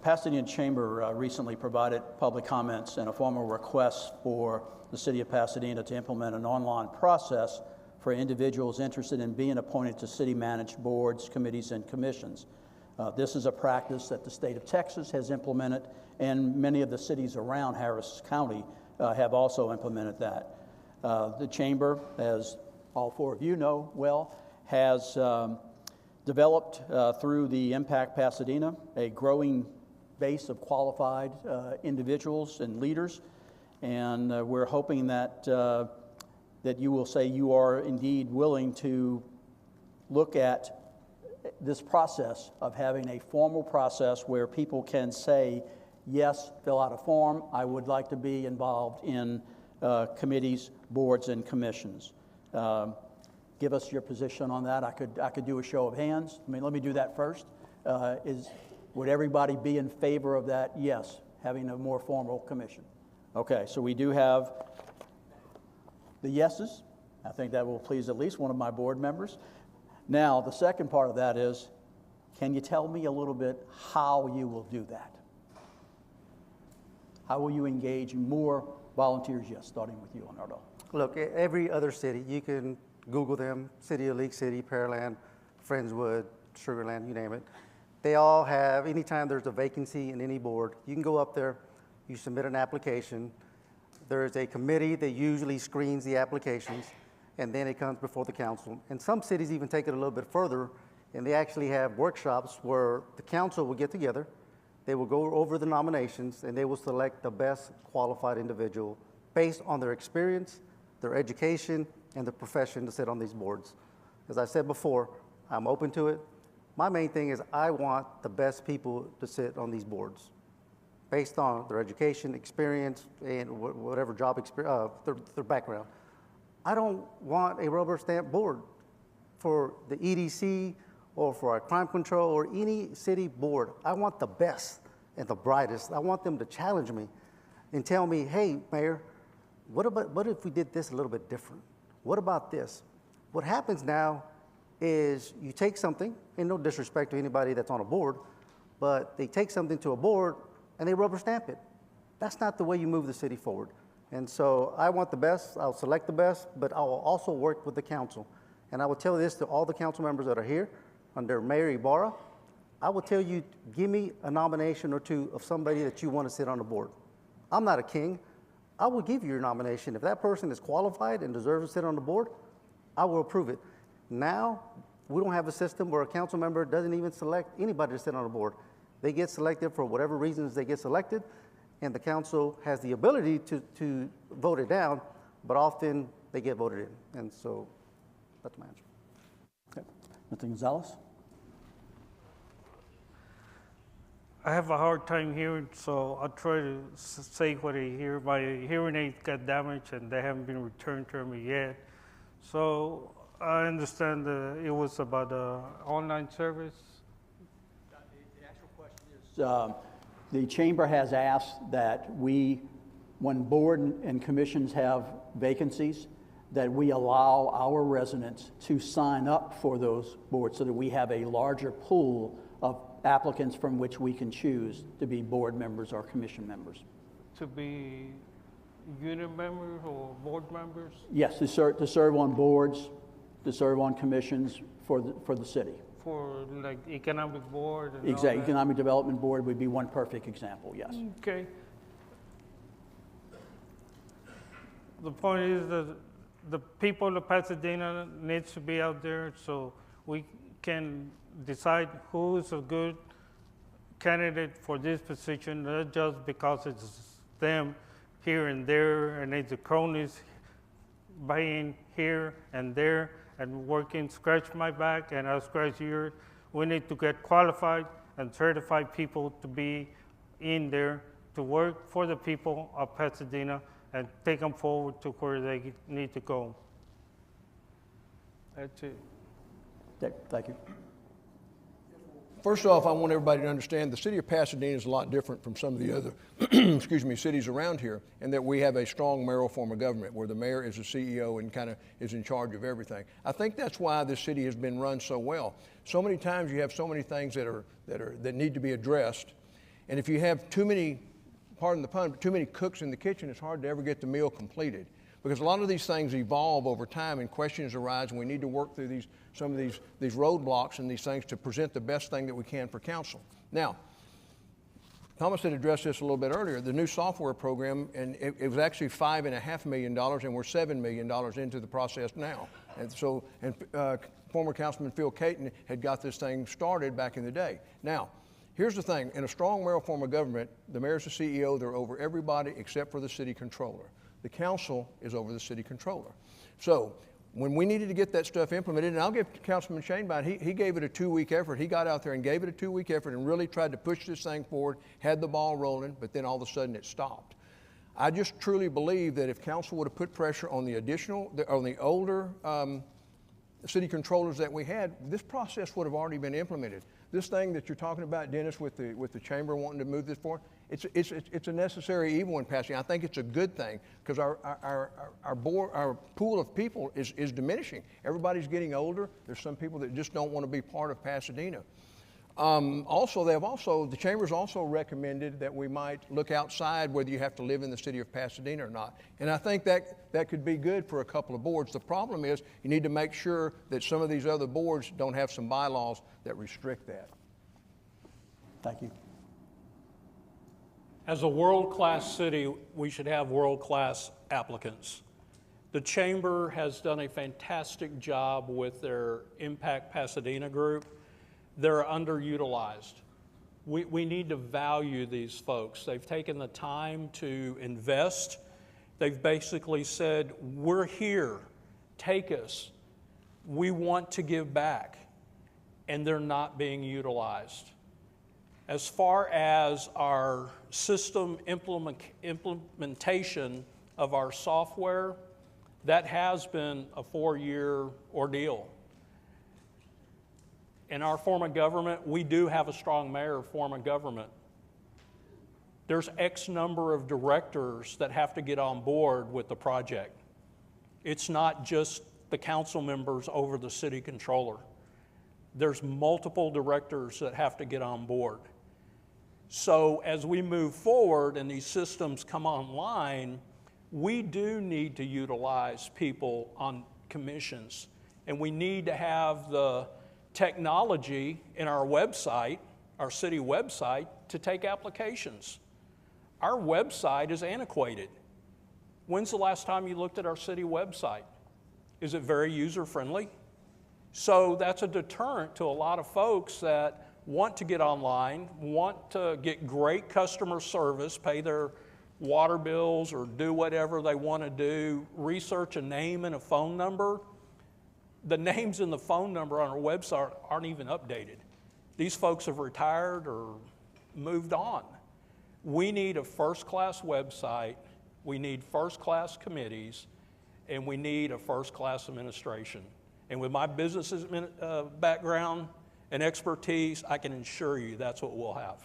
Pasadena Chamber recently provided public comments and a formal request for the City of Pasadena to implement an online process for individuals interested in being appointed to city-managed boards, committees, and commissions. This is a practice that the state of Texas has implemented, and many of the cities around Harris County have also implemented that. The Chamber, as all four of you know well, has developed through the IMPACT Pasadena a growing base of qualified individuals and leaders, and we're hoping that that you will say you are indeed willing to look at this process of having a formal process where people can say, yes, fill out a form, I would like to be involved in committees, boards, and commissions. Give us your position on that. I could do a show of hands. I mean, let me do that first. Would everybody be in favor of that? Yes, having a more formal commission. Okay, so we do have the yeses. I think that will please at least one of my board members. Now, the second part of that is, can you tell me a little bit how you will do that? How will you engage more volunteers? Yes, starting with you, Leonardo. Look, every other city, you can Google them, City of League City, Pearland, Friendswood, Sugarland, you name it. They all have, anytime there's a vacancy in any board, you can go up there, you submit an application. There's a committee that usually screens the applications, and then it comes before the council. And some cities even take it a little bit further, and they actually have workshops where the council will get together, they will go over the nominations, and they will select the best qualified individual based on their experience, their education, and the profession to sit on these boards. As I said before, I'm open to it. My main thing is I want the best people to sit on these boards based on their education, experience, and whatever job experience, their background. I don't want a rubber stamp board for the EDC or for our crime control or any city board. I want the best and the brightest. I want them to challenge me and tell me, hey, Mayor, what if we did this a little bit different? What about this? What happens now is you take something, and no disrespect to anybody that's on a board, but they take something to a board and they rubber stamp it. That's not the way you move the city forward. And so I want the best, I'll select the best, but I will also work with the council. And I will tell this to all the council members that are here under Mayor Ibarra. I will tell you, give me a nomination or two of somebody that you want to sit on the board. I'm not a king. I will give you your nomination. If that person is qualified and deserves to sit on the board, I will approve it. Now, we don't have a system where a council member doesn't even select anybody to sit on the board. They get selected for whatever reasons they get selected, and the council has the ability to vote it down, but often they get voted in. And so that's my answer. Okay. Mr. Gonzalez? I have a hard time hearing, so I'll try to say what I hear. My hearing aids got damaged, and they haven't been returned to me yet. So I understand it was about the online service. The actual question is, the chamber has asked that when board and commissions have vacancies, that we allow our residents to sign up for those boards so that we have a larger pool of applicants from which we can choose to be board members or commission members. To be unit members or board members? Yes, to serve on boards, to serve on commissions for the city. For like economic board and Exactly, all that? Economic Development Board would be one perfect example, yes. Okay. The point is that the people of Pasadena needs to be out there so we can decide who is a good candidate for this position, not just because it's them here and there, and it's the cronies buying here and there and working, scratch my back and I'll scratch yours. We need to get qualified and certified people to be in there to work for the people of Pasadena and take them forward to where they need to go. That's it. Thank you. First off, I want everybody to understand the city of Pasadena is a lot different from some of the other cities around here, in that we have a strong mayoral form of government where the mayor is the CEO and kind of is in charge of everything. I think that's why this city has been run so well. So many times you have so many things that need to be addressed, And if you have too many, pardon the pun, but too many cooks in the kitchen, it's hard to ever get the meal completed. Because a lot of these things evolve over time and questions arise, and we need to work through some of these roadblocks and these things to present the best thing that we can for council. Now, Thomas had addressed this a little bit earlier, the new software program, and it was actually $5.5 million, and we're $7 million into the process now. And so, former Councilman Phil Caton had got this thing started back in the day. Now, here's the thing, in a strong mayoral form of government, the mayor's the CEO, they're over everybody except for the city controller. The council is over the city controller. So when we needed to get that stuff implemented, and I'll give Councilman Shanebind, he gave it a 2-week effort. He got out there and gave it a 2-week effort and really tried to push this thing forward, had the ball rolling, but then all of a sudden it stopped. I just truly believe that if council would have put pressure on the older city controllers that we had, this process would have already been implemented. This thing that you're talking about, Dennis, with the chamber wanting to move this forward, it's a necessary evil in Pasadena. I think it's a good thing because our pool of people is diminishing. Everybody's getting older. There's some people that just don't want to be part of Pasadena. The chamber's also recommended that we might look outside whether you have to live in the city of Pasadena or not. And I think that could be good for a couple of boards. The problem is you need to make sure that some of these other boards don't have some bylaws that restrict that. Thank you. As a world-class city, we should have world-class applicants. The Chamber has done a fantastic job with their IMPACT Pasadena group. They're underutilized. We need to value these folks. They've taken the time to invest. They've basically said, we're here, take us. We want to give back, and they're not being utilized. As far as our system implementation of our software, that has been a 4-year ordeal. In our form of government, we do have a strong mayor form of government. There's X number of directors that have to get on board with the project. It's not just the council members over the city controller. There's multiple directors that have to get on board. So as we move forward and these systems come online, we do need to utilize people on commissions, and we need to have the technology in our website, our city website, to take applications. Our website is antiquated. When's the last time you looked at our city website? Is it very user-friendly? So that's a deterrent to a lot of folks that want to get online, want to get great customer service, pay their water bills or do whatever they want to do, research a name and a phone number. The names and the phone number on our website aren't even updated. These folks have retired or moved on. We need a first-class website, we need first-class committees, and we need a first-class administration. And with my business background and expertise, I can assure you that's what we'll have.